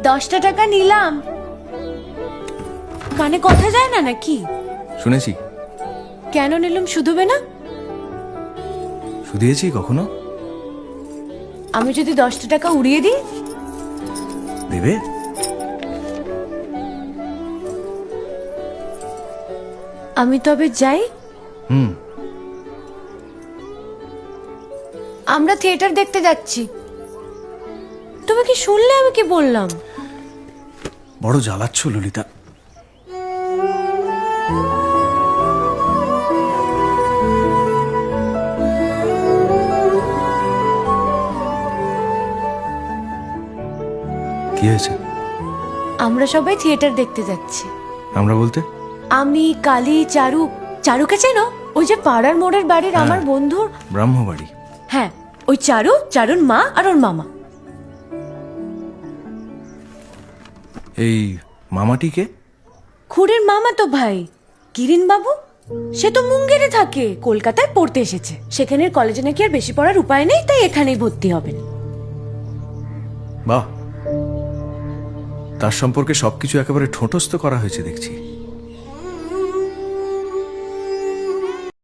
10টা টাকা নিলাম। কানে কথা যায় না নাকি? শুনেছি। কেন নিলাম শুধুবে না? শুধিয়েছি কখনো? আমি যদি 10টা টাকা উড়িয়ে দিই? দেবে? আমি তবে যাই। আমরা থিয়েটার দেখতে যাচ্ছি। তুমি কি শুনলে আমি কি বললাম? বড় জ্বালাচ্ছ ললিতা। কি হয়েছে? আমরা সবাই থিয়েটার দেখতে যাচ্ছি। আমরা বলতে? আমি, কালী, চারু। চারুকে চেনো? ওই যে পাড়ার মোড়ের বাড়ির আমার বন্ধুর। ব্রাহ্মবাড়ি। হ্যাঁ, ওই চারু, চারুর মা আর ওর মামা। এই মামাটিকে? খুড়ের মামা তো ভাই, কিরিন বাবু। সে তো মুঙ্গেরে থাকে, কলকাতায় পড়তে এসেছে। সেখানের কলেজে নাকি আর বেশি পড়ার উপায় নেই, তাই এখানেই ভর্তি হবেন। বাহ, তার সম্পর্কে সবকিছু একেবারে ঠোঁটস্থ করা হয়েছে দেখছি।